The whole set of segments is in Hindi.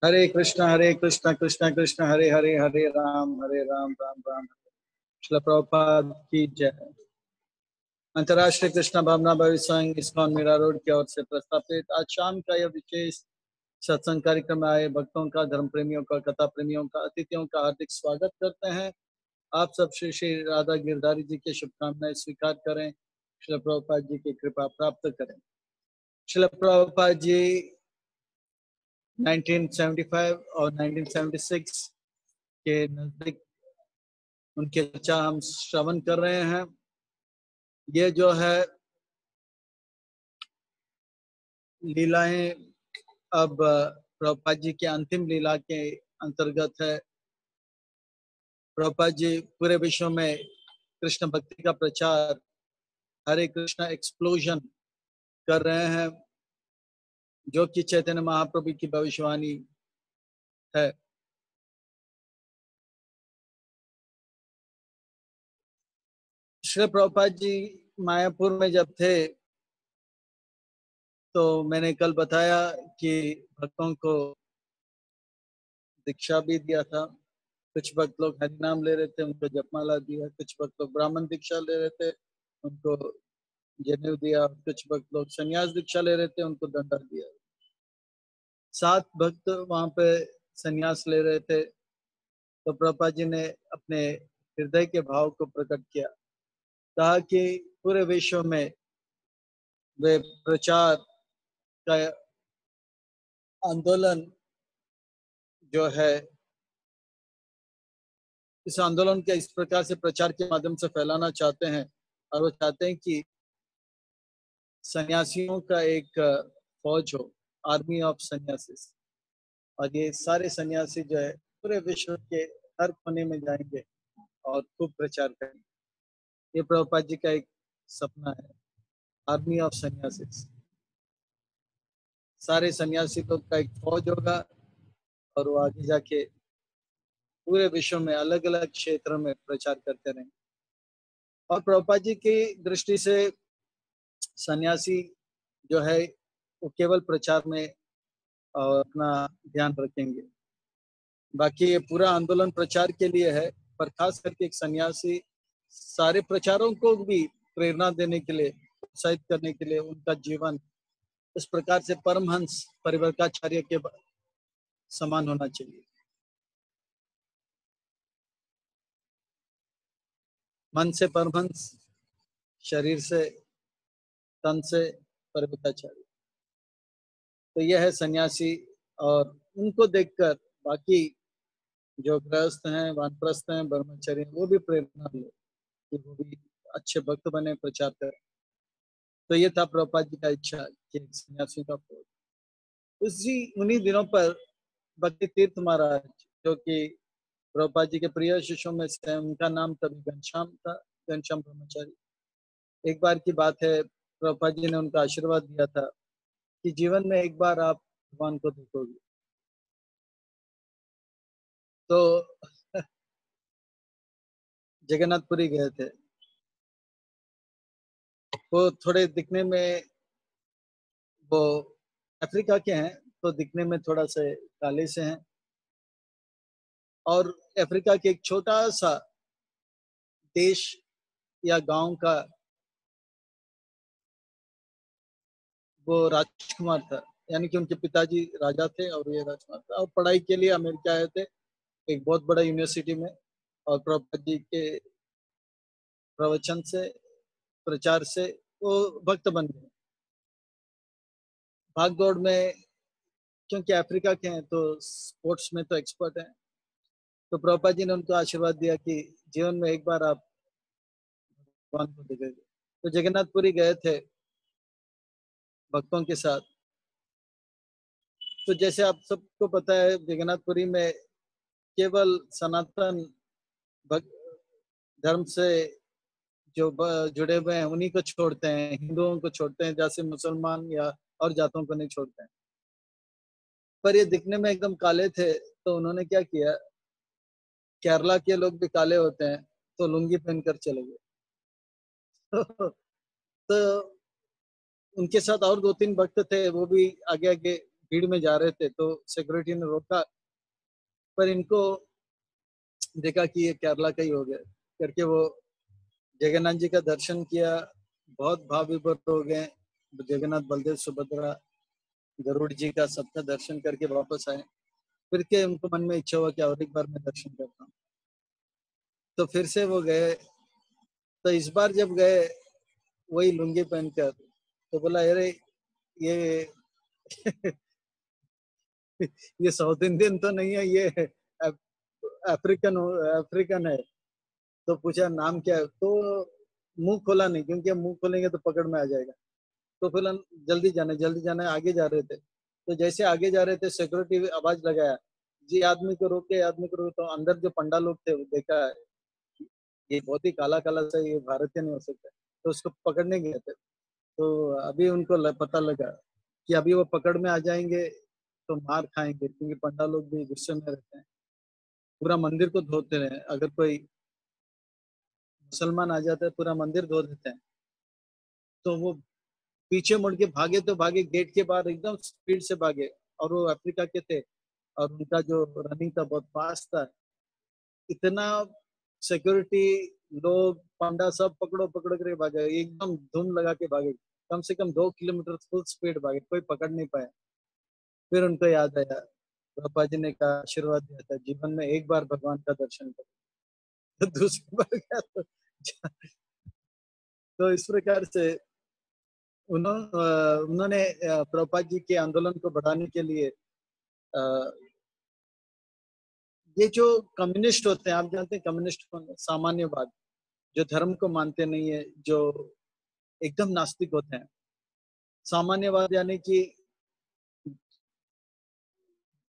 हरे कृष्णा कृष्णा कृष्णा हरे हरे, हरे राम राम राम। श्रील प्रभुपाद की जय। अंतर्राष्ट्रीय कृष्णा भावना भविष्य संघ इस्कॉन मीरा रोड की ओर से प्रस्तावित आज शाम का यह विशेष सत्संग कार्यक्रम में आए भक्तों का, धर्म प्रेमियों का, कथा प्रेमियों का, अतिथियों का हार्दिक स्वागत करते हैं। आप सब श्री श्री राधा गिरधारी जी की शुभकामनाएं स्वीकार करें, श्रील प्रभुपाद जी की कृपा प्राप्त करें। श्रील प्रभुपाद जी 1975 और 1976 के नजदीक उनके चर्चा हम श्रवण कर रहे हैं। ये जो है लीलाएं अब प्रभुपाद जी के अंतिम लीला के अंतर्गत है। प्रभुपाद जी पूरे विश्व में कृष्ण भक्ति का प्रचार, हरे कृष्णा एक्सप्लोजन कर रहे हैं, जो कि चैतन्य महाप्रभु की भविष्यवाणी है। श्री प्रभुपाद जी मायापुर में जब थे तो मैंने कल बताया कि भक्तों को दीक्षा भी दिया था। कुछ भक्त लोग हरि नाम ले रहे थे, उनको जपमाला दिया। कुछ भक्त लोग ब्राह्मण दीक्षा ले रहे थे, उनको जनेऊ दिया। कुछ भक्त लोग संन्यास दीक्षा ले रहे थे, उनको दंडा दिया। 7 भक्त वहां पे संन्यास ले रहे थे। तो प्रभुपाद जी ने अपने हृदय के भाव को प्रकट किया, कहा कि पूरे विश्व में वे प्रचार का आंदोलन जो है, इस आंदोलन के इस प्रकार से प्रचार के माध्यम से फैलाना चाहते हैं। और वो चाहते हैं कि सन्यासियों का एक फौज हो, आर्मी ऑफ सन्यासीस। और ये सारे सन्यासी जो है पूरे विश्व के हर कोने में जाएंगे और खूब प्रचार करेंगे। ये प्रभुपाद जी का एक सपना है, आर्मी ऑफ सन्यासीस। सारे सन्यासी लोग का एक फौज होगा और वो आगे जाके पूरे विश्व में अलग अलग क्षेत्रों में प्रचार करते रहेंगे। और प्रभुपाद जी की दृष्टि से सन्यासी जो है वो केवल प्रचार में अपना ध्यान रखेंगे। बाकी ये पूरा आंदोलन प्रचार के लिए है, पर खास करके एक सन्यासी सारे प्रचारों को भी प्रेरणा देने के लिए, उत्साहित करने के लिए उनका जीवन इस प्रकार से परमहंस परिवर्तनाचार्य के समान होना चाहिए। मन से परमहंस, शरीर से, तन से परिवर्तनाचार्य। तो यह है सन्यासी। और उनको देखकर बाकी जो गृहस्थ हैं, वानप्रस्थ हैं, ब्रह्मचर्य, वो भी प्रेरणा ले कि वो भी अच्छे भक्त बने, प्रचार करें। तो ये था प्रभुपाद जी का इच्छा कि सन्यासी का फौज। उसी उन्हीं दिनों पर भक्ति तीर्थ महाराज, जो कि प्रभुपाद जी के प्रिय शिष्यों में से हैं, उनका नाम तभी घनश्याम था, घनश्याम ब्रह्मचारी। एक बार की बात है, प्रभुपाद जी ने उनका आशीर्वाद दिया था कि जीवन में एक बार आप भगवान को देखोगे। तो जगन्नाथपुरी गए थे। वो थोड़े दिखने में, वो अफ्रीका के हैं तो दिखने में थोड़ा से काले से हैं। और अफ्रीका के एक छोटा सा देश या गांव का वो राजकुमार था, यानी कि उनके पिताजी राजा थे और ये राजकुमार था। और पढ़ाई के लिए अमेरिका आए थे, एक बहुत बड़ा यूनिवर्सिटी में। और प्रभुपाद जी के प्रवचन से, प्रचार से वो भक्त बन गए। भाग दौड़ में, क्योंकि अफ्रीका के हैं तो स्पोर्ट्स में तो एक्सपर्ट हैं। तो प्रभुपाद जी ने उनको आशीर्वाद दिया कि जीवन में एक बार आप भगवान को देखेंगे। तो जगन्नाथपुरी गए थे भक्तों के साथ। तो जैसे आप सबको पता है, जगन्नाथपुरी में केवल सनातन धर्म से जो जुड़े हुए हैं उन्हीं को छोड़ते हैं, हिंदुओं को छोड़ते हैं, जैसे मुसलमान या और जातों को नहीं छोड़ते हैं। पर ये दिखने में एकदम काले थे, तो उन्होंने क्या किया, केरला के लोग भी काले होते हैं तो लुंगी पहनकर चले गए। तो उनके साथ और 2-3 भक्त थे, वो भी आगे आगे भीड़ में जा रहे थे तो सिक्योरिटी ने रोका, पर इनको देखा कि ये केरला का ही हो गया करके वो जगन्नाथ जी का दर्शन किया, बहुत भाव विभोर हो गए। जगन्नाथ, बलदेव, सुभद्रा, गरुड़ जी का सबका दर्शन करके वापस आए। फिर के उनको मन में इच्छा हुआ कि और एक बार मैं दर्शन करता हूँ, तो फिर से वो गए। तो इस बार जब गए वही लुंगी पहनकर, तो बोला अरे ये ये साउथ इंडियन तो नहीं है, ये अफ्रीकन अफ्रीकन है। तो पूछा नाम क्या है, तो मुंह खोला नहीं, क्योंकि मुंह खोलेंगे तो पकड़ में आ जाएगा। तो फिर हम जल्दी जाने आगे जा रहे थे। तो जैसे आगे जा रहे थे सिक्योरिटी आवाज लगाया, जी आदमी को रोके, आदमी को रोके। तो अंदर जो पंडा लोग थे वो देखा ये बहुत ही काला काला सा, ये भारतीय नहीं हो सकता, तो उसको पकड़ने गए थे। तो अभी उनको पता लगा कि अभी वो पकड़ में आ जाएंगे तो मार खाएंगे, क्योंकि पंडा लोग भी गुस्से में रहते हैं, पूरा मंदिर को धोते हैं। अगर कोई मुसलमान आ जाता है पूरा मंदिर धो देते हैं। तो वो पीछे मुड़ के भागे तो भागे, गेट के बाहर एकदम स्पीड से भागे। और वो अफ्रीका के थे और उनका जो रनिंग था बहुत फास्ट था। इतना सिक्योरिटी, लोग, पंडा सब पकड़ो पकड़ो करके भागे, एकदम धूम लगा के भागे। कम से कम 2 किलोमीटर फुल स्पीड भागे, कोई पकड़ नहीं पाया। फिर उनको याद आया, पापा जी ने कहा, आशीर्वाद दिया था, जीवन में एक बार भगवान का दर्शन करो। तो दूसरी बार गया तो इस प्रकार से उन्होंने प्रभुपाद जी के आंदोलन को बढ़ाने के लिए अ, ये जो कम्युनिस्ट होते हैं, आप जानते हैं कम्युनिस्ट कौन है? सामान्यवाद, जो धर्म को मानते नहीं है, जो एकदम नास्तिक होते हैं। सामान्यवाद यानी कि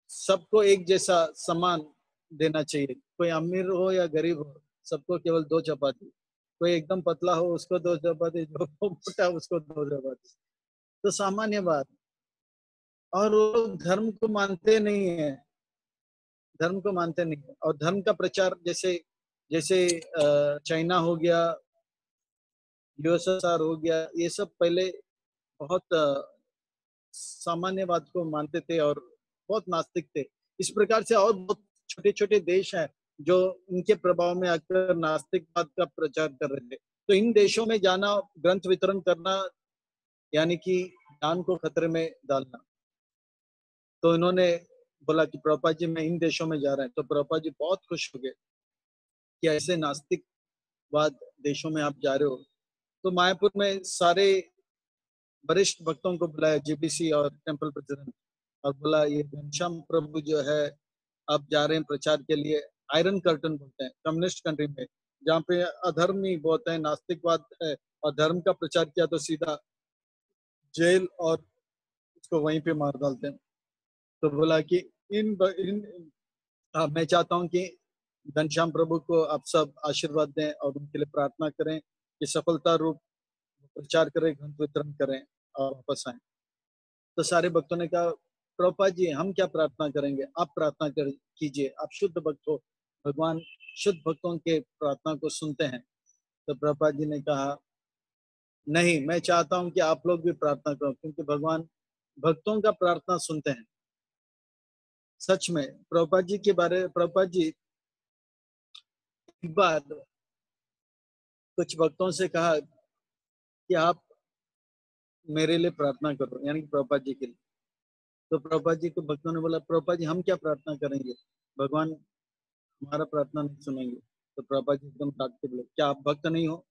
सबको एक जैसा समान देना चाहिए, कोई अमीर हो या गरीब हो, सबको केवल 2 चपाती। कोई एकदम पतला हो उसको 2 चपाती, जो मोटा उसको 2 चपाती। तो सामान्यवाद। और वो लोग धर्म को मानते नहीं है, धर्म को मानते नहीं है। और धर्म का प्रचार जैसे जैसे चाइना हो गया, यूएसएसआर हो गया, ये सब पहले बहुत सामान्यवाद को मानते थे और बहुत नास्तिक थे। इस प्रकार से और बहुत छोटे छोटे देश हैं जो इनके प्रभाव में आकर नास्तिकवाद का प्रचार कर रहे थे। तो इन देशों में जाना, ग्रंथ वितरण करना, यानी कि जान को खतरे में डालना। तो इन्होंने बोला कि प्रभुपाद जी मैं इन देशों में जा रहे हैं। तो प्रभुपाद जी बहुत खुश हो गए कि ऐसे नास्तिकवाद देशों में आप जा रहे हो। तो मायापुर में सारे वरिष्ठ भक्तों को बुलाया, जीबीसी और टेम्पल प्रेसिडेंट, और बोला ये घनश्याम प्रभु जो है अब जा रहे हैं प्रचार के लिए। आयरन कर्टन बोलते हैं कम्युनिस्ट कंट्री में, जहाँ पे अधर्म ही बहुत है, नास्तिकवाद है, और धर्म का प्रचार किया तो सीधा जेल और उसको वहीं पे मार डालते हैं। तो बोला कि इन मैं चाहता हूँ कि घनश्याम प्रभु को आप सब आशीर्वाद दें और उनके लिए प्रार्थना करें कि सफलता रूप प्रचार करें, ग्रंथ वितरण करें और वापस आए। तो सारे भक्तों ने कहा प्रभुपाद जी हम क्या प्रार्थना करेंगे, आप प्रार्थना कर कीजिए, आप शुद्ध भक्त हो, भगवान शुद्ध भक्तों के प्रार्थना को सुनते हैं। तो प्रभुपाद जी ने कहा नहीं, मैं चाहता हूं कि आप लोग भी प्रार्थना करो, क्योंकि भगवान भक्तों का प्रार्थना सुनते हैं। सच में प्रभुपाद जी एक बार कुछ भक्तों से कहा कि आप मेरे लिए प्रार्थना करो, यानी कि प्रभुपाद जी के लिए। तो प्रभुपाद जी को भक्तों ने बोला प्रभुपाद जी हम क्या प्रार्थना करेंगे, भगवान हमारा प्रार्थना नहीं सुनेंगे। तो प्रभुपाद जी एकदम डांट के बोले क्या आप भक्त नहीं हो?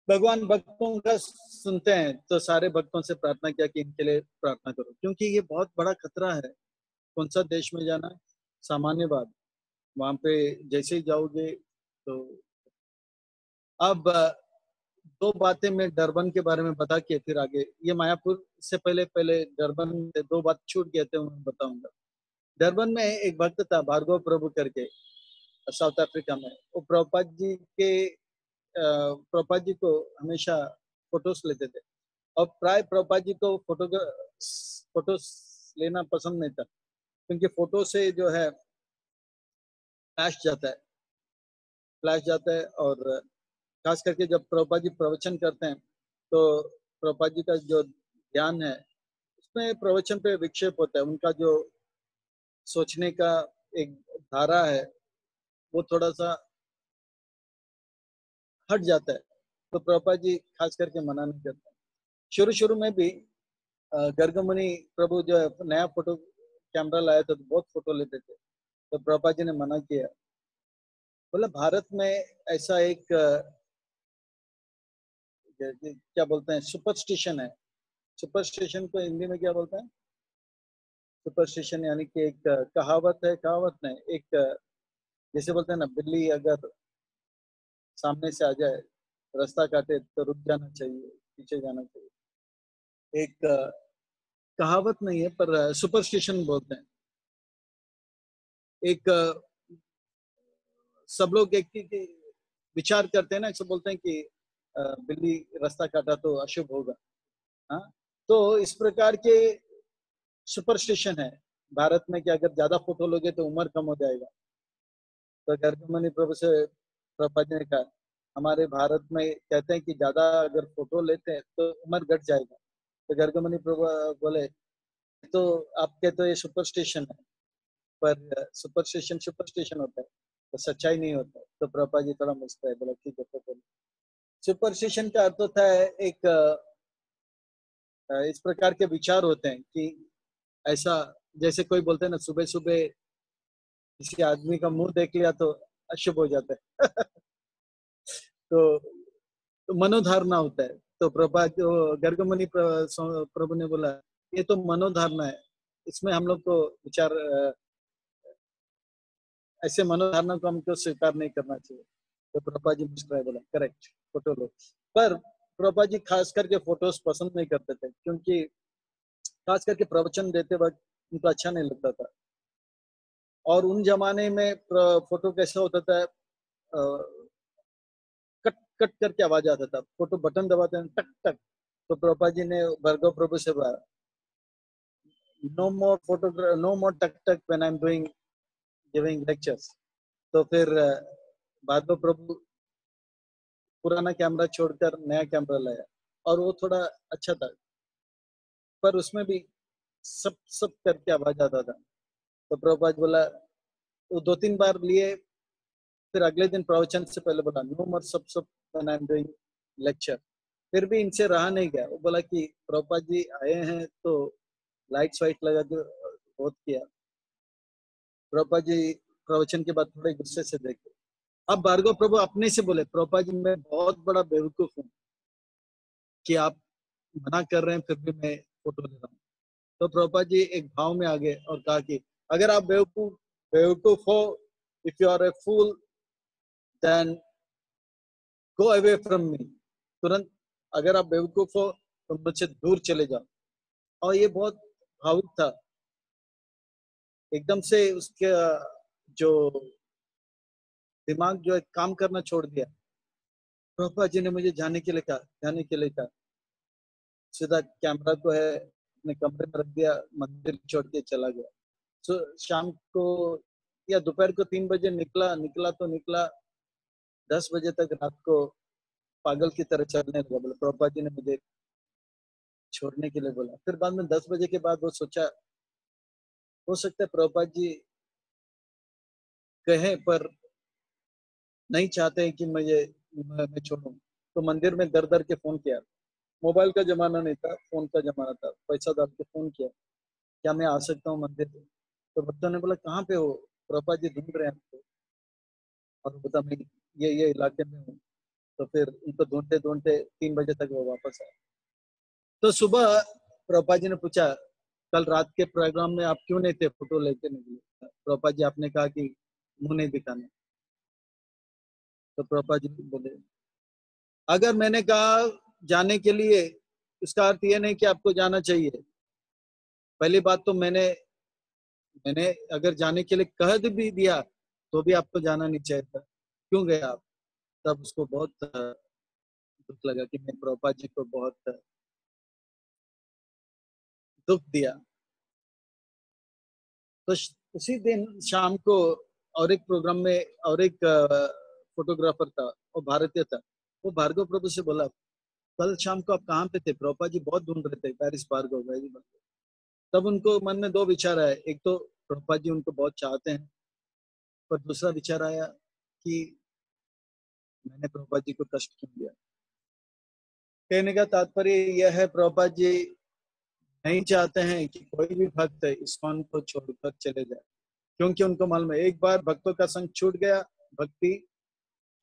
भगवान भक्तों का सुनते हैं। तो सारे भक्तों से प्रार्थना किया कि इनके लिए प्रार्थना करो, क्योंकि ये बहुत बड़ा खतरा है। कौन सा देश में जाना है? सामान्यवाद। वहां पे जैसे ही जाओगे तो अब दो बातें मैं डरबन के बारे में बता के फिर आगे, ये मायापुर से पहले पहले डरबन से दो बात छूट गए थे, उन्हें बताऊंगा। डरबन में एक भक्त था भार्गव प्रभु करके, साउथ अफ्रीका में। वो प्रभुपाद जी को हमेशा फोटोज लेते थे। और प्राय प्रभुपाद जी को फोटोज लेना पसंद नहीं था, क्योंकि फोटो से जो है फ्लैश जाता है, फ्लैश जाता है। और खास करके जब प्रभुपाद जी प्रवचन करते हैं तो प्रभुपाद जी का जो ध्यान है उसमें प्रवचन पे विक्षेप होता है, उनका जो सोचने का एक धारा है वो थोड़ा सा हट जाता है, तो प्रभुपाद जी खास करके मना नहीं करते। शुरू शुरू में भी गर्गमुनि प्रभु जो है नया फोटो कैमरा लाया था तो बहुत फोटो लेते थे, तो प्रभुपाद जी ने मना किया, बोला भारत में ऐसा एक क्या बोलते हैं सुपरस्टिशन है। सुपरस्टिशन को हिंदी में क्या बोलते हैं? सुपरस्टिशन यानी कि एक कहावत है, कहावत नहीं, एक जैसे बोलते हैं ना, बिल्ली अगर सामने से आ जाए, रास्ता काटे तो रुक जाना चाहिए, पीछे जाना चाहिए। एक कहावत नहीं है पर सुपरस्टिशन बोलते हैं। एक सब लोग एक की विचार करते हैं ना, सब बोलते हैं कि बिल्ली रास्ता काटा तो अशुभ होगा। हाँ, तो इस प्रकार के सुपरस्टिशन है भारत में कि अगर ज्यादा फोटो लोगे तो उम्र कम हो जाएगा। तो गर्गमणि प्रभु से प्रभुपाद ने कहा, हमारे भारत में कहते हैं कि ज्यादा अगर फोटो लेते हैं तो उम्र घट जाएगा। तो गर्गमणि प्रभु बोले, तो आपके तो ये सुपरस्टिशन है, पर सुपरस्टिशन सुपरस्टिशन होता है तो सच्चाई नहीं होता है। तो प्रभुपाद जी थोड़ा मुस्कुराए, बोला ठीक है। तो बोले सुपरस्टिशन का अर्थ होता है एक इस प्रकार के विचार होते हैं कि ऐसा, जैसे कोई बोलते हैं ना, सुबह सुबह किसी आदमी का मुंह देख लिया तो अशुभ हो जाता है। तो मनोधारणा होता है। तो प्रभुपाद गर्गमुनि प्रभु ने बोला, ये तो मनोधारणा है, इसमें हम लोग को विचार ऐसे मनोधारणा को हमको स्वीकार नहीं करना चाहिए। तो प्रभुपाद जी मुस्कुराए, बोला करेक्ट, फोटो लो। पर प्रभुपाद जी खास करके फोटोज पसंद नहीं करते थे, क्योंकि खास करके प्रवचन देते वक्त उनको अच्छा नहीं लगता था। और उन जमाने में फोटो कैसा होता था, कट कट करके आवाज आता था, फोटो बटन दबाते हैं टक टक। तो प्रभुपाद जी ने भार्गव प्रभु से बोला, नो मोर फोटोग्राफ, नो मोर टक टक when I am doing giving lectures. तो फिर भार्गव प्रभु पुराना कैमरा छोड़कर नया कैमरा लाया, और वो थोड़ा अच्छा था, पर उसमें भी सब सब करके आवाज आता था। तो प्रभुपाद बोला, वो दो तीन बार लिए, फिर अगले दिन प्रवचन से पहले बोला, नो मोर सब सब when I am doing lecture. फिर भी इनसे रहा नहीं गया, वो बोला कि प्रभुपाद जी आए हैं तो लाइट्स वाइट लगा के बहुत किया। प्रभुपाद जी प्रवचन के बाद थोड़े गुस्से से देखे। अब भार्गव प्रभु अपने से बोले, प्रभुपाद जी मैं बहुत बड़ा बेवकूफ हूँ कि आप मना कर रहे हैं फिर भी मैं फोटो ले रहा हूँ। तो प्रभुपाद जी एक भाव में आ गए और कहा कि अगर आप बेवकूफ बेवकूफ हो, if you are a fool then go away from me, तुरंत अगर आप बेवकूफ हो तो मुझसे दूर चले जाओ। और ये बहुत भावुक था, एकदम से उसके जो दिमाग जो है काम करना छोड़ दिया। प्रभुपाद जी ने मुझे जाने के लिए कहा, जाने के लिए कहा, सीधा कैमरा को है अपने कमरे में रख दिया, मंदिर छोड़ के चला गया। शाम को या दोपहर को 3 बजे निकला, निकला तो निकला 10 बजे तक रात को पागल की तरह चलने लगा। बोला प्रभुपाद जी ने मुझे छोड़ने के लिए बोला। फिर बाद में 10 बजे के बाद वो सोचा, हो सकता है प्रभुपाद जी कहे पर नहीं चाहते हैं कि मैं छोड़ूं। तो मंदिर में दर दर के फोन किया, मोबाइल का जमाना नहीं था, फोन का जमाना था, पैसा डाल के फोन किया, क्या मैं आ सकता हूँ मंदिर में? तो बच्चों ने बोला कहाँ पे हो? प्रभुपाद जी ढूंढ रहे हैं आपको। और बता मैं ये इलाके में हूँ। तो फिर उनको ढूंढते ढूंढते 3 बजे तक वो वापस आए। तो सुबह प्रभुपाद जी ने पूछा, कल रात के प्रोग्राम में आप क्यों नहीं थे, फोटो लेके निकले? प्रभुपाद जी आपने कहा कि मुंह नहीं दिखाना। तो प्रभुपाद जी बोले, अगर मैंने कहा जाने के लिए, इसका अर्थ ये नहीं कि आपको जाना चाहिए। पहली बात तो मैंने अगर जाने के लिए कह भी दिया तो भी आपको जाना नहीं चाहिए था, क्यों गए आप? तब उसको बहुत दुख लगा कि मैं प्रभुपाद जी को बहुत दुख दिया। तो उसी दिन शाम को और एक प्रोग्राम में और एक फोटोग्राफर था, वो भारतीय था। वो भार्गव प्रभु से बोला, कल शाम को आप कहाँ पे थे? प्रभुपाद जी बहुत ढूंढ रहे थे, पेरिस भार्गव। तब उनको मन में दो विचार आए, एक तो प्रभुपाद जी उनको बहुत चाहते हैं, पर दूसरा विचार आया कि मैंने प्रभुपाद जी को कष्ट क्यों दिया। कहने का तात्पर्य यह है, प्रभुपाद जी नहीं चाहते हैं कि कोई भी भक्त इस्कॉन को छोड़कर चले जाए, क्योंकि उनको मालूम है एक बार भक्तों का संग छूट गया, भक्ति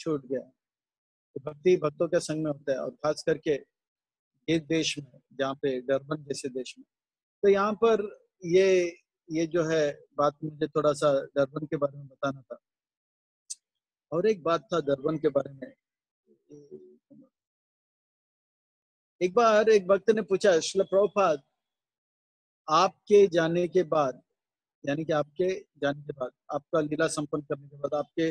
छूट गया। तो भक्ति भक्तों के संग में होता है, और खास करके ये देश में, जहाँ पे डरबन जैसे देश में, तो यहाँ पर ये ये जो है बात, मुझे थोड़ा सा डरबन के बारे में बताना था। और एक बात था डरबन के बारे में, एक बार एक भक्त ने पूछा, श्रील प्रभुपाद आपके जाने के बाद, यानी कि आपके जाने के बाद, आपका लीला संपन्न करने के बाद, आपके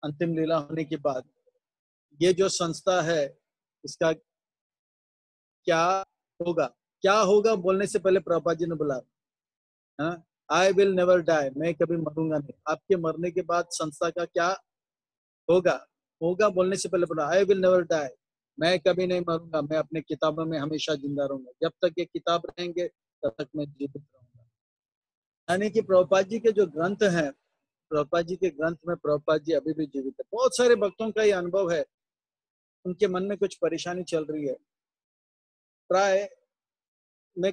अंतिम लीला होने के बाद, ये जो संस्था है इसका क्या होगा? क्या होगा बोलने से पहले प्रभुपाद जी ने बोला, आई विल नेवर डाई, मैं कभी मरूंगा नहीं। आपके मरने के बाद संस्था का क्या होगा? होगा बोलने से पहले बोला, आई विल नेवर डाई, मैं कभी नहीं मरूंगा, मैं अपने किताबों में हमेशा जिंदा रहूंगा, जब तक ये किताब रहेंगे तब तक मैं जीवित रहूंगा। यानी कि प्रभुपाद जी के जो ग्रंथ हैं, प्रभुपाद जी के ग्रंथ में प्रभुपाद जी अभी भी जीवित है। बहुत सारे भक्तों का ये अनुभव है, उनके मन में कुछ परेशानी चल रही है, प्राय मैं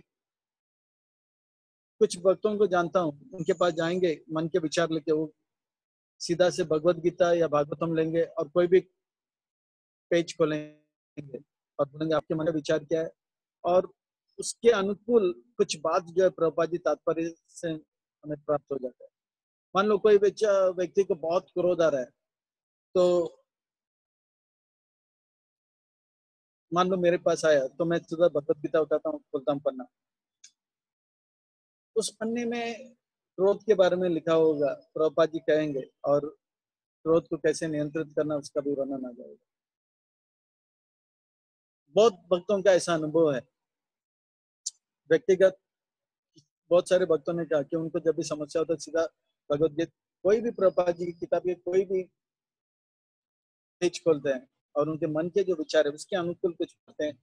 कुछ भक्तों को जानता हूँ, उनके पास जाएंगे मन के विचार लेके, वो सीधा से भगवत गीता या भागवतम लेंगे और कोई भी पेज खोलेंगे और बोलेंगे आपके मन में विचार क्या है, और उसके अनुकूल कुछ बात जो है प्रभुपाद जी तात्पर्य से हमें प्राप्त हो जाता है। मान लो कोई व्यक्ति को बहुत क्रोध आ रहा है, तो मान लो मेरे पास आया, तो मैं सीधा भगवत गीता उठाता हूँ, बोलता हूँ पन्ना, उस पन्ने में क्रोध के बारे में लिखा होगा, प्रभुपाद जी कहेंगे, और क्रोध को कैसे नियंत्रित करना उसका भी वर्णन आ जाएगा। बहुत भक्तों का ऐसा अनुभव है, व्यक्तिगत बहुत सारे भक्तों ने कहा कि उनको जब भी समस्या होता है सीधा भगवत गीता, कोई भी प्रभुपाद जी की किताब के कोई भी पेज खोलते हैं और उनके मन के जो विचार है उसके अनुकूल कुछ पढ़ते हैं,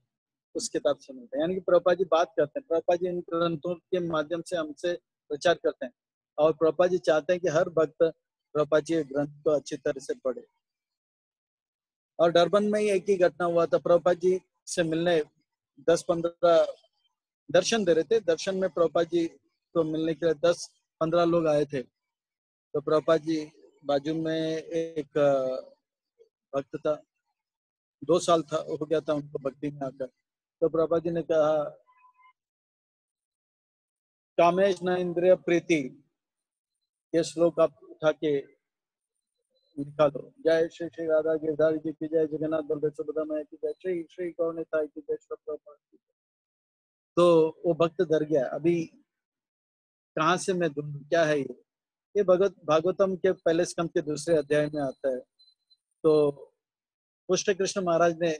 उस किताब से मिलते हैं। यानी कि प्रभुपाद जी बात करते हैं, प्रभुपाद जी इन ग्रंथों के माध्यम से हमसे प्रचार करते हैं, और प्रभुपाद जी चाहते हैं कि हर भक्त प्रभुपाद जी ग्रंथ को अच्छी तरह से पढ़े। और डरबन में ही एक ही घटना हुआ था, प्रभुपाद जी से मिलने 10-15 दर्शन दे रहे थे, दर्शन में प्रभुपाद जी को मिलने के लिए 10-15 लोग आए थे। तो प्रभुपाद जी बाजू में एक भक्त था, 2 साल था हो गया था उनको भक्ति में आकर। तो प्रभुपाद जी ने कहा, कामेश न इंद्रिय प्रीति, ये श्लोक आप उठा के लिखा दो। जय श्री श्री राधा गिरधारी जी की जय, जगन्नाथ बलदेव सुभद्रा मैया की जय, श्री श्री गौरनिताई की जय, श्री प्रभुपाद की जय। तो वो भक्त डर गया, अभी कहाँ से मैं ढूंढूं, क्या है ये भगवत भागवतम के पहले स्कंद के दूसरे अध्याय में आता है। तो पुष्ट कृष्ण महाराज ने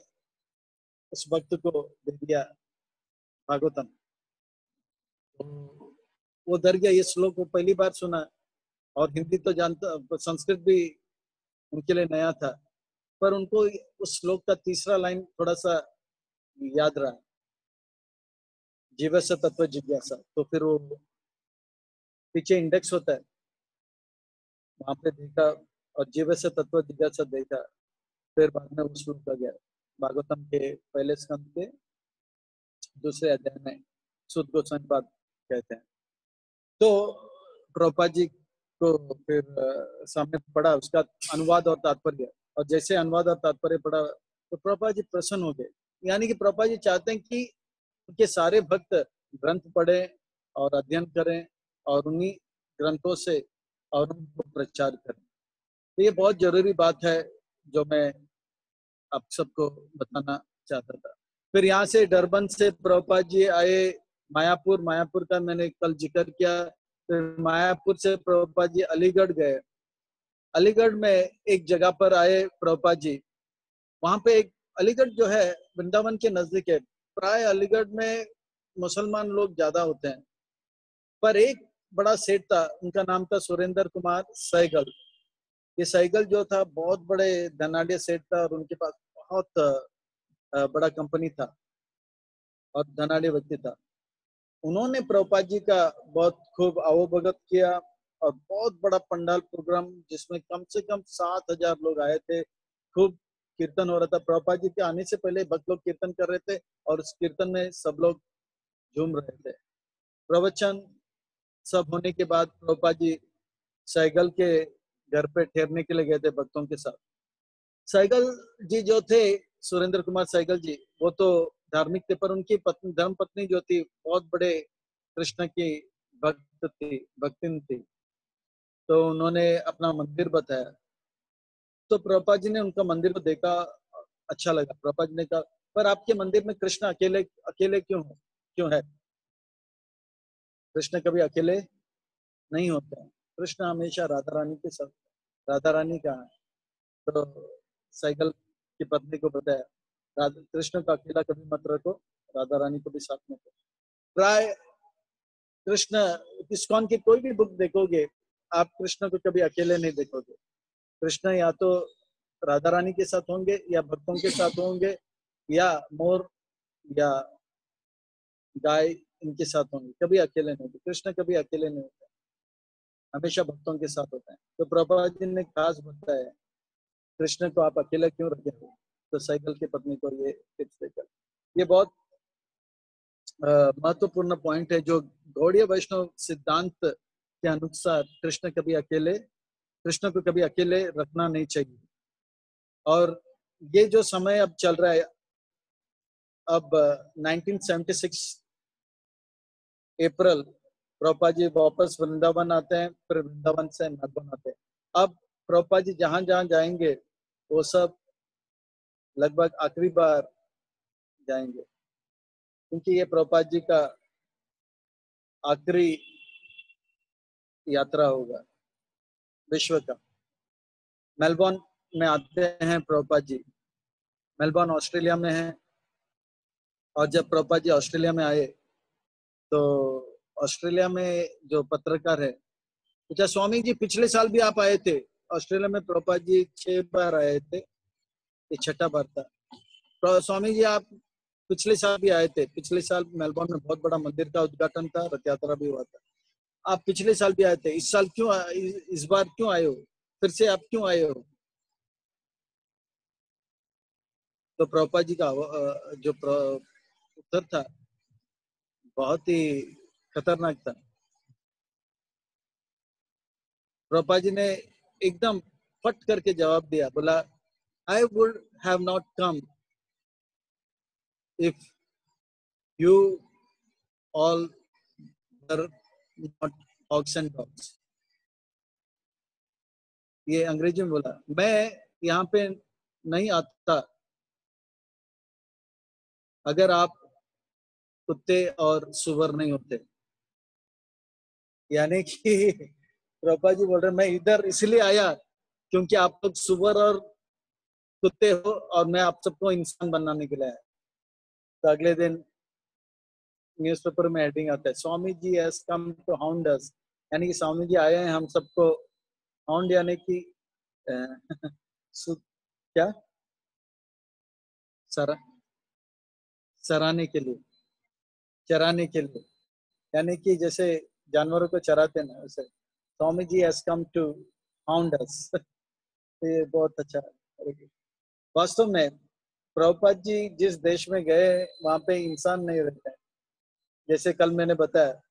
उस भक्त को दे दिया भागवतम, तो वो डर गया, ये श्लोक वो पहली बार सुना, और हिंदी तो जानता, संस्कृत भी उनके लिए नया था, पर उनको उस श्लोक का तीसरा लाइन थोड़ा सा याद रहा, जीवस्य तत्व जिज्ञासा। तो फिर वो पीछे इंडेक्स होता है, वहां पे देखा और जीवस्य तत्व जिज्ञासा देखा, फिर बाद में वो श्लोक आ गया भागवतम के पहले स्कंद के दूसरे अध्याय में, सुद गोस्वामी पाद कहते हैं। तो प्रभुपाद जी को फिर सामने पढ़ा उसका अनुवाद और तात्पर्य, और जैसे अनुवाद और तात्पर्य पढ़ा तो प्रभुपाद जी प्रसन्न हो गए। यानी कि प्रभुपाद जी चाहते हैं कि उनके सारे भक्त ग्रंथ पढ़ें और अध्ययन करें और उन्हीं ग्रंथों से और उनको प्रचार करें। तो ये बहुत जरूरी बात है जो मैं आप सबको बताना चाहता था। फिर यहाँ से डरबन से प्रभुपाद जी आए मायापुर, मायापुर का मैंने कल जिक्र किया। फिर मायापुर से प्रभुपाद जी अलीगढ़ गए, अलीगढ़ में एक जगह पर आए प्रभुपाद जी, वहां पे एक, अलीगढ़ जो है वृंदावन के नजदीक है, प्राय अलीगढ़ में मुसलमान लोग ज्यादा होते हैं, पर एक बड़ा सेठ था, उनका नाम था सुरेंद्र कुमार सहगल। ये सहगल जो था बहुत बड़े धनाढ़ सेठ था, और उनके पास बहुत बड़ा कंपनी था और धनाढ़ व्यक्ति था। उन्होंने प्रभुपाद जी का बहुत खूब अवभगत किया और बहुत बड़ा पंडाल प्रोग्राम जिसमें कम से कम 7,000 लोग आए थे। खूब कीर्तन हो रहा था। प्रभुपाद जी के आने से पहले भक्त लोग कीर्तन कर रहे थे और उस कीर्तन में सब लोग झूम रहे थे। प्रवचन सब होने के बाद प्रभुपाद जी सहगल के घर पे ठहरने के लिए गए थे भक्तों के साथ। सहगल जी जो थे, सुरेंद्र कुमार सहगल जी, वो तो धार्मिक थे, पर उनकी पत्नी, धर्म पत्नी जो थी, बहुत बड़े कृष्ण की भक्तिन थी। तो उन्होंने अपना मंदिर बताया। तो प्रभुपाद जी ने उनका मंदिर को देखा, अच्छा लगा। प्रभुपाद जी ने कहा, पर आपके मंदिर में कृष्ण अकेले अकेले क्यों है? कृष्ण कभी अकेले नहीं होते हैं। कृष्ण हमेशा राधा रानी के साथ। राधा रानी कहाँ है? तो साइकिल की पत्नी को बताया, राधा कृष्ण को अकेला कभी मत रखो, राधा रानी को भी साथ में रखो। प्राय कृष्ण, इस्कॉन की कोई भी बुक देखोगे, आप कृष्ण को कभी अकेले नहीं देखोगे। कृष्ण या तो राधा रानी के साथ होंगे, या भक्तों के साथ होंगे, या मोर या गाय इनके साथ होंगे। कभी अकेले नहीं होते। कृष्ण कभी अकेले नहीं होते, हमेशा भक्तों के साथ होते हैं। तो प्रभुपाद जी ने खास बताया, कृष्ण को आप अकेला क्यों रखे हो? तो साइकिल की पत्नी को ये टिप्स देकर, ये बहुत महत्वपूर्ण पॉइंट है, जो गौड़ीय वैष्णव सिद्धांत के अनुसार कृष्ण को कभी अकेले रखना नहीं चाहिए। और ये जो समय अब चल रहा है, अब 1976 अप्रैल प्रभुपाद जी वापस वृंदावन आते हैं, फिर वृंदावन से मेलबर्न आते हैं। अब प्रभुपाद जी जहां जहां जाएंगे, वो सब लगभग आखिरी बार जाएंगे, क्योंकि ये प्रभुपाद जी का आखिरी यात्रा होगा विश्व का। मेलबर्न में आते हैं प्रभुपाद जी। मेलबर्न ऑस्ट्रेलिया में है। और जब प्रभुपाद जी ऑस्ट्रेलिया में आए, तो ऑस्ट्रेलिया में जो पत्रकार है पूछा, स्वामी जी पिछले साल भी आप आए थे ऑस्ट्रेलिया में? प्रभुपाद जी 6 बार आए थे, ये छठा बार था। स्वामी जी आप पिछले साल भी आए थे, पिछले साल मेलबर्न में बहुत बड़ा मंदिर का उद्घाटन था, रथ यात्रा भी हुआ था। आप पिछले साल भी आए थे, इस साल क्यों इस बार क्यों आए हो? फिर से आप क्यों आए हो? तो प्रभुपाद जी का जो उत्तर था, बहुत ही खतरनाक था। प्रभुपाद जी ने एकदम फट करके जवाब दिया, बोला, I would have not come if you all were not hogs and dogs. ये अंग्रेजी में बोला, मैं यहाँ पे नहीं आता अगर आप कुत्ते और सुअर नहीं होते। यानी कि प्रभुपाद जी बोल रहे, मैं इधर इसलिए आया क्योंकि आप लोग सुअर और कुत्ते हो, और मैं आप सबको इंसान बनाने के लिए आया। तो अगले दिन न्यूज़पेपर में हेडिंग आता है, Swami ji has come to hound अस। यानी कि स्वामी जी आए हैं हम सबको हाउंड, यानी कि क्या, सरा सराहने के लिए, चराने के लिए। यानी कि जैसे जानवरों को चराते ना, वैसे Swami ji has come to hound अस। तो ये बहुत अच्छा है। वास्तव में प्रभुपाद जी जिस देश में गए, वहां पे इंसान नहीं रहते हैं। जैसे कल मैंने बताया,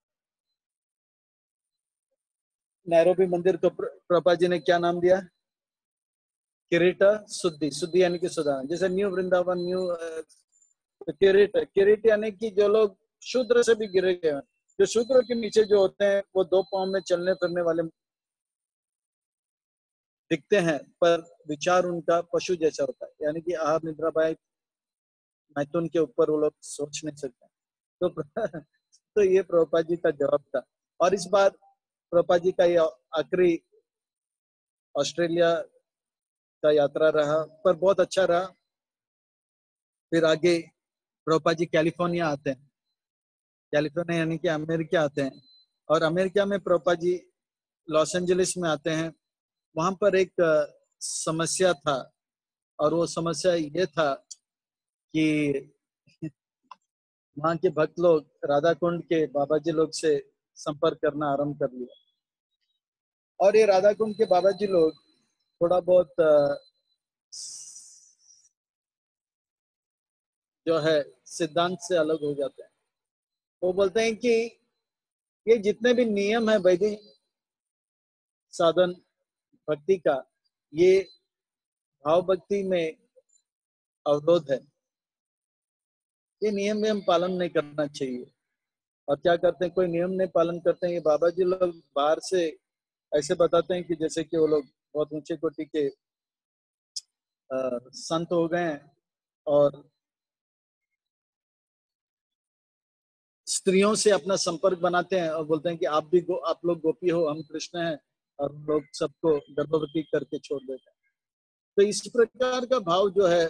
नैरोबी मंदिर को प्रभुपाद जी ने क्या नाम दिया? किरीटा शुद्धि। शुद्धि यानी कि सुधार। जैसे न्यू वृंदावन, न्यू किरीट। किरीट यानी कि जो लोग शूद्र से भी गिरे गए हैं। जो शूद्र के नीचे जो होते हैं, वो 2 पांव में चलने फिरने वाले दिखते हैं, पर विचार उनका पशु जैसा होता है। यानी कि आहार निद्रा बाय मैथुन के ऊपर वो लोग सोच नहीं सकते। तो तो ये प्रभुपाद जी का जवाब था। और इस बार प्रभुपाद जी का ये आखिरी ऑस्ट्रेलिया का यात्रा रहा, पर बहुत अच्छा रहा। फिर आगे प्रभुपाद जी कैलिफोर्निया आते हैं। कैलिफोर्निया यानी कि अमेरिका आते हैं। और अमेरिका में प्रभुपाद जी लॉस एंजलिस में आते हैं। वहां पर एक समस्या था, और वो समस्या ये था कि वहाँ के भक्त लोग राधा कुंड के बाबा जी लोग से संपर्क करना आरंभ कर लिया। और ये राधा कुंड के बाबा जी लोग थोड़ा बहुत जो है सिद्धांत से अलग हो जाते हैं। वो बोलते हैं कि ये जितने भी नियम है वैदिक साधन भक्ति का, ये भाव भक्ति में अवरोध है। ये नियम में हम पालन नहीं करना चाहिए। और क्या करते हैं, कोई नियम नहीं पालन करते हैं, ये बाबा जी लोग बाहर से ऐसे बताते हैं कि जैसे कि वो लोग बहुत ऊंचे कोटि के संत हो गए हैं और स्त्रियों से अपना संपर्क बनाते हैं और बोलते हैं कि आप लोग गोपी हो, हम कृष्ण हैं, और लोग सबको गर्भवती करके छोड़ देते हैं। तो इस प्रकार का भाव जो है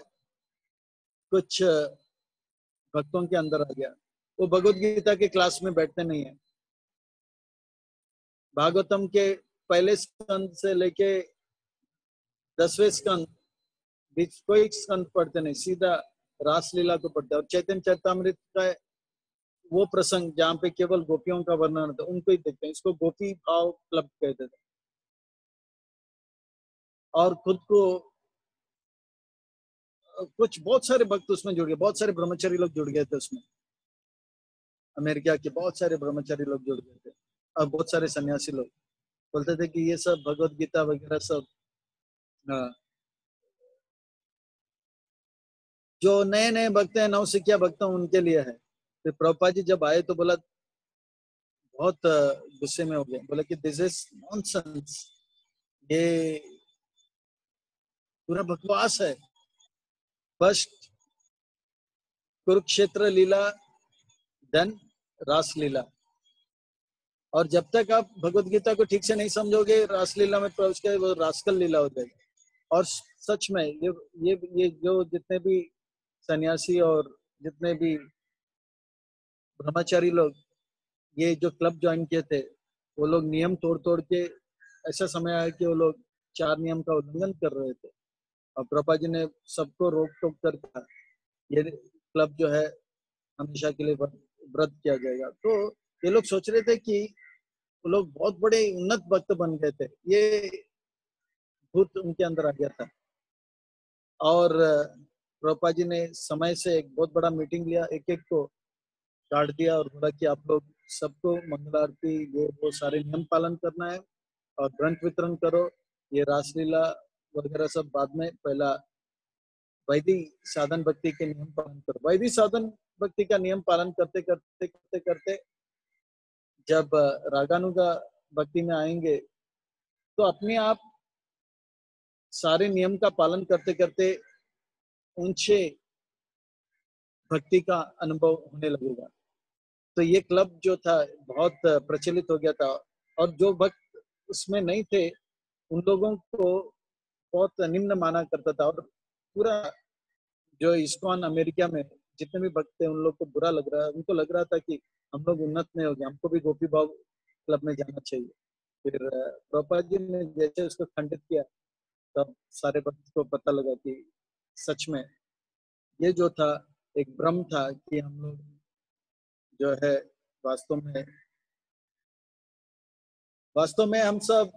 कुछ भक्तों के अंदर आ गया। वो भगवत गीता के क्लास में बैठते नहीं है, भागवतम के पहले स्कंद से लेके 10वें स्कंद बीच कोई स्कंद पढ़ते नहीं, सीधा रासलीला को पढ़ते। और चैतन्य चरितमृत का वो प्रसंग जहाँ पे केवल गोपियों का वर्णन होता है उनको ही देखते हैं। इसको गोपी भाव क्लब कहते थे। और खुद को कुछ बहुत सारे भक्त उसमें जुड़ गए, बहुत सारे ब्रह्मचारी लोग जुड़ गए थे उसमें। अमेरिका के बहुत सारे ब्रह्मचारी लोग जुड़ गए थे और बहुत सारे सन्यासी लोग बोलते थे कि ये सब भगवत गीता वगैरह सब जो नए नए भक्त हैं, नौसिखिया भक्त हैं, उनके लिए है। फिर प्रभुपाद जी जब आए तो बोला, बहुत गुस्से में हो गए, बोला कि दिस इज नॉनसेंस, ये पूरा बकवास है। फर्स्ट कुरुक्षेत्र लीला, देन रास लीला। और जब तक आप भगवत गीता को ठीक से नहीं समझोगे, रासलीला में प्रवेश के वो रास्कल लीला हो जाएगी। और सच में ये जो जितने भी सन्यासी और जितने भी ब्रह्मचारी लोग ये जो क्लब ज्वाइन किए थे, वो लोग नियम तोड़ तोड़ के ऐसा समय आया कि वो लोग 4 नियम का उल्लंघन कर रहे थे। और प्रभुपा जी ने सबको रोक टोक कर कहा ये क्लब जो है हमेशा के लिए व्रत किया जाएगा। तो ये लोग सोच रहे थे कि वो लोग बहुत बड़े उन्नत भक्त बन गए थे, ये भूत उनके अंदर आ गया था। और प्रभुपा जी ने समय से एक बहुत बड़ा मीटिंग लिया, एक एक को काट दिया और बोला कि आप लोग सबको मंगल आरती ये वो सारे नियम पालन करना है और ग्रंथ वितरण करो। ये रासलीला वगैरह सब बाद में, पहला वैदिक साधन भक्ति के नियम पालन करो। वैदिक साधन भक्ति का नियम पालन करते करते करते करते जब रागानुगा भक्ति में आएंगे तो अपने आप सारे नियम का पालन करते करते ऊंचे भक्ति का अनुभव होने लगेगा। तो ये क्लब जो था बहुत प्रचलित हो गया था। और जो भक्त उसमें नहीं थे उन लोगों को बहुत निम्न माना करता था। और पूरा जो इस्कॉन अमेरिका में जितने भी भक्त थे उन लोग को बुरा लग रहा है, उनको लग रहा था कि हम लोग उन्नत नहीं हो गए, हमको भी गोपी भाव क्लब में जाना चाहिए। फिर प्रभुपाद जी ने जैसे उसको खंडित किया तब सारे भक्त को पता लगा कि सच में ये जो था एक भ्रम था कि हम लोग जो है वास्तव में हम सब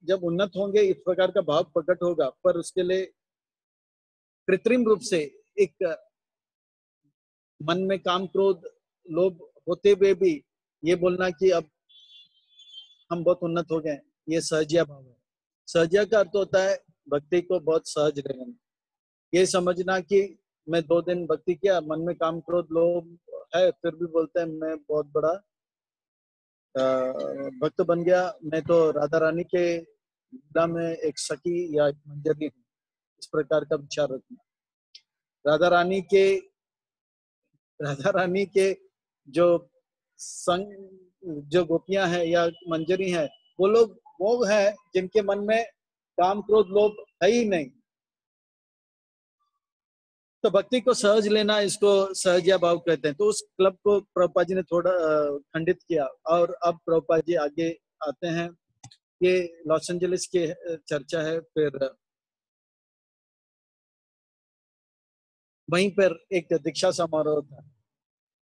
जब उन्नत होंगे इस प्रकार का भाव प्रकट होगा, पर उसके लिए कृत्रिम रूप से एक मन में काम क्रोध लोभ होते हुए भी ये बोलना कि अब हम बहुत उन्नत हो गए, ये सहजिया भाव है। सहजिया का अर्थ होता है भक्ति को बहुत सहज रहना। ये समझना कि मैं 2 दिन भक्ति किया, मन में काम क्रोध लोभ है, फिर भी बोलते हैं मैं बहुत बड़ा भक्त बन गया, मैं तो राधा रानी के लीला में एक सखी या एक मंजरी हूँ। इस प्रकार का विचार रखना। राधा रानी के राधा रानी के जो संग जो गोपियां हैं या मंजरी हैं, वो लोग वो है जिनके मन में काम क्रोध लोभ है ही नहीं। तो भक्ति को सहज लेना, इसको सहजिया भाव कहते हैं। तो उस क्लब को प्रभुपाद जी ने थोड़ा खंडित किया। और अब प्रभुपाद जी आगे आते हैं। ये लॉस एंजलिस की चर्चा है। फिर वहीं पर एक दीक्षा समारोह था।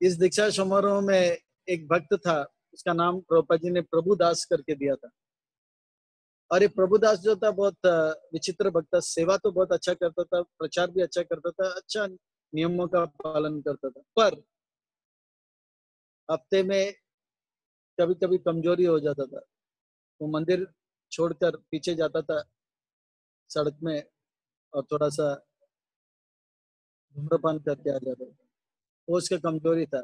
इस दीक्षा समारोह में एक भक्त था, उसका नाम प्रभुपाद जी ने प्रभुदास करके दिया था। और ये प्रभुदास जो था बहुत विचित्र भक्त था, सेवा तो बहुत अच्छा करता था, प्रचार भी अच्छा करता था, अच्छा नियमों का पालन करता था, पर हफ्ते में कभी कभी कमजोरी हो जाता था। वो मंदिर छोड़कर पीछे जाता था सड़क में और थोड़ा सा धूम्रपान करके आ जाता था। वो उसका कमजोरी था।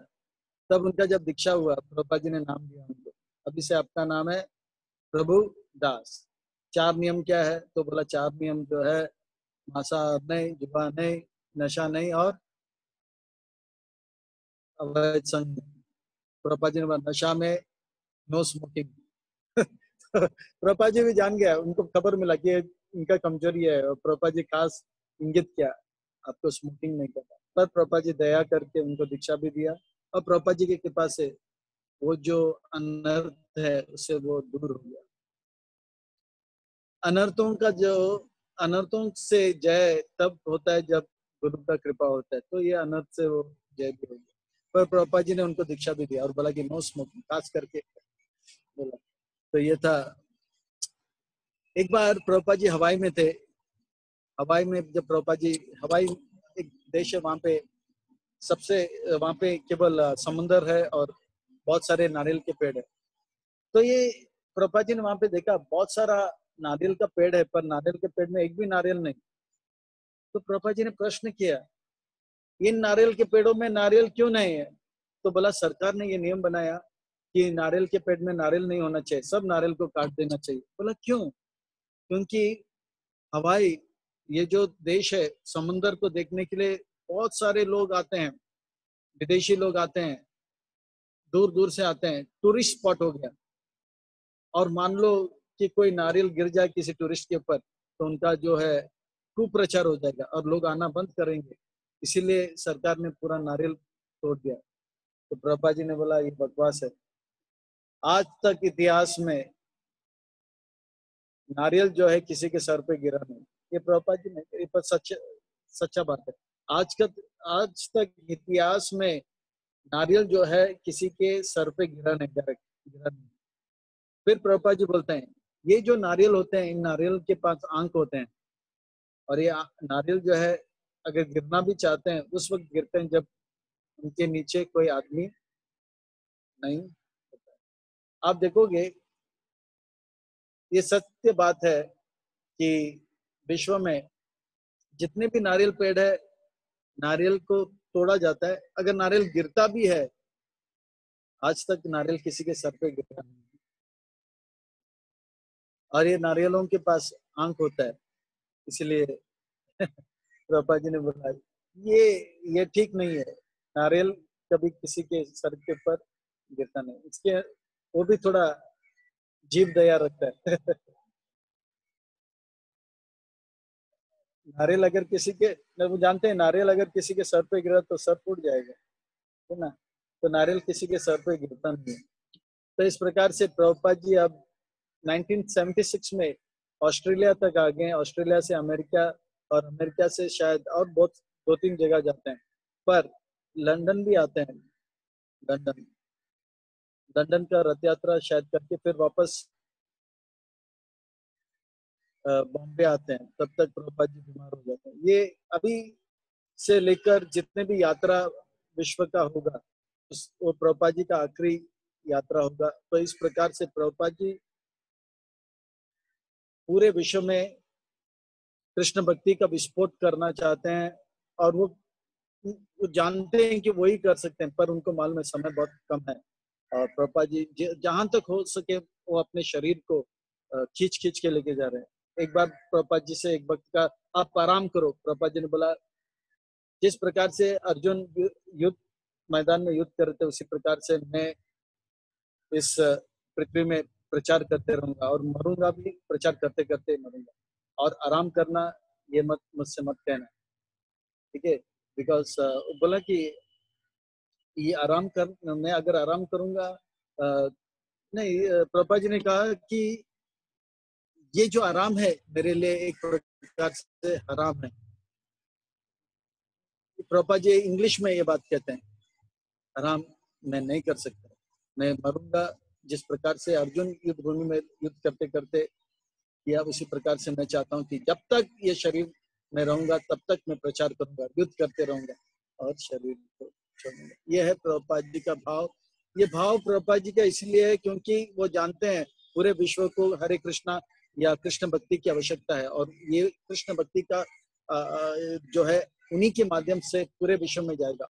तब उनका जब दीक्षा हुआ, प्रभुपाद जी ने नाम दिया उनको, अभी से आपका नाम है प्रभु दास। 4 नियम क्या है? तो बोला 4 नियम जो है, मांसाहार नहीं, जुबा नहीं, नशा नहीं और अवैध संग नहीं। प्रभुपाद जी ने बोला नशा में नो स्मोकिंग। प्रभुपाद जी भी जान गया, उनको खबर मिला कि इनका कमजोरी है, और प्रभुपाद जी खास इंगित किया आपको स्मोकिंग नहीं करना। पर प्रभुपाद जी दया करके उनको दीक्षा भी दिया, और प्रभुपाद जी की कृपा से वो जो अनर्थ है उससे वो दूर हो गया। अनर्थों का जो अनर्थों से जय तब होता है जब गुरु का कृपा होता है, तो ये अनर्थ से वो जय भी हो गया। पर प्रभुपाद जी ने उनको दीक्षा भी दिया और बोला कि नो स्मोकिंग, खास करके बोला। तो ये था। एक बार प्रभुपाद जी हवाई में थे। हवाई में जब प्रभुपाद जी, हवाई एक देश है, वहां पे सबसे, वहां पे केवल समुंदर है और बहुत सारे नारियल के पेड़ है। तो ये प्रभुपाद जी ने वहां पे देखा बहुत सारा नारियल का पेड़ है, पर नारियल के पेड़ में एक भी नारियल नहीं। तो प्रभुपाद जी ने प्रश्न किया, इन नारियल के पेड़ों में नारियल क्यों नहीं है? तो बोला सरकार ने ये नियम बनाया कि नारियल के पेड़ में नारियल नहीं होना चाहिए, सब नारियल को काट देना चाहिए। बोला क्यों? क्योंकि हवाई, ये जो देश है, समुंदर को देखने के लिए बहुत सारे लोग आते हैं, विदेशी लोग आते हैं, दूर दूर से आते हैं, टूरिस्ट स्पॉट हो गया। और मान लो कि कोई नारियल गिर जाए किसी टूरिस्ट के ऊपर, तो उनका जो है कुप्रचार हो जाएगा और लोग आना बंद करेंगे। इसीलिए सरकार ने पूरा नारियल तोड़ दिया। तो प्रभुपाद जी ने बोला ये बकवास है। आज तक इतिहास में नारियल जो है किसी के सर पे गिरा नहीं। ये प्रभुपाद जी ने, ये पर सच्चा बात है। आज तक इतिहास में नारियल जो है किसी के सर पे गिरा नहीं, डायरेक्ट गिरा नहीं। फिर प्रभुपाद जी बोलते हैं, ये जो नारियल होते हैं, इन नारियल के पास आंख होते हैं, और ये नारियल जो है अगर गिरना भी चाहते हैं उस वक्त गिरते हैं जब उनके नीचे कोई आदमी नहीं होता है। आप देखोगे, ये सत्य बात है कि विश्व में जितने भी नारियल पेड़ है, नारियल को तोड़ा जाता है। अगर नारियल गिरता भी है, आज तक नारियल किसी के सर पे गिरा नहीं। और ये नारियलों के पास आंख होता है, इसलिए पापा जी ने बोला ये ये ठीक नहीं है। नारियल कभी किसी के सर के ऊपर गिरता नहीं, इसके वो भी थोड़ा जीव दया रखता है। नारियल अगर किसी के, वो जानते हैं नारियल अगर किसी के सर पे गिरा तो सर फूट जाएगा, है ना? तो नारियल किसी के सर पे गिरता नहीं है। तो इस प्रकार से प्रभुपाद जी अब 1976 में ऑस्ट्रेलिया तक आ गए। ऑस्ट्रेलिया से अमेरिका, और अमेरिका से शायद और बहुत 2-3 जगह जाते हैं, पर लंदन भी आते हैं। लंदन लंदन का रथ यात्रा शायद करके फिर वापस बॉम्बे आते हैं। तब तक प्रभुपाद जी बीमार हो जाते हैं। ये अभी से लेकर जितने भी यात्रा विश्व का होगा, वो प्रभुपाद जी का आखिरी यात्रा होगा। तो इस प्रकार से प्रभुपाद जी पूरे विश्व में कृष्ण भक्ति का विस्फोट करना चाहते हैं, और वो जानते हैं कि वही कर सकते हैं, पर उनको मालूम है समय बहुत कम है। और प्रभुपाद जी जहां तक हो सके वो अपने शरीर को खींच खींच के लेके जा रहे हैं। एक बार प्रभुपाद जी से एक भक्त का, आप आराम करो, प्रभुपाद जी ने बोला जिस प्रकार से अर्जुन युद्ध मैदान में युद्ध कर रहे थे, उसी प्रकार से मैं इस पृथ्वी में प्रचार करते रहूंगा और मरूंगा भी, प्रचार करते करते मरूंगा। और आराम करना ये मत, मुझसे मत कहना, ठीक है? बिकॉज बोला कि ये आराम कर, मैं अगर आराम करूंगा, नहीं, प्रभा जी ने कहा कि ये जो आराम है मेरे लिए एक प्रकार से हराम है। प्रभा जी इंग्लिश में ये बात कहते हैं। आराम मैं नहीं कर सकता। मैं मरूंगा जिस प्रकार से अर्जुन युद्ध भूमि में युद्ध करते करते किया, उसी प्रकार से मैं चाहता हूँ कि जब तक ये शरीर में रहूंगा तब तक मैं प्रचार करूंगा, युद्ध करते रहूंगा और शरीर को छोड़ूंगा। यह है प्रभुपाद जी का भाव। ये भाव प्रभुपाद जी का इसलिए है क्योंकि वो जानते हैं पूरे विश्व को हरे कृष्णा या कृष्ण भक्ति की आवश्यकता है, और ये कृष्ण भक्ति का जो है उन्हीं के माध्यम से पूरे विश्व में जाएगा।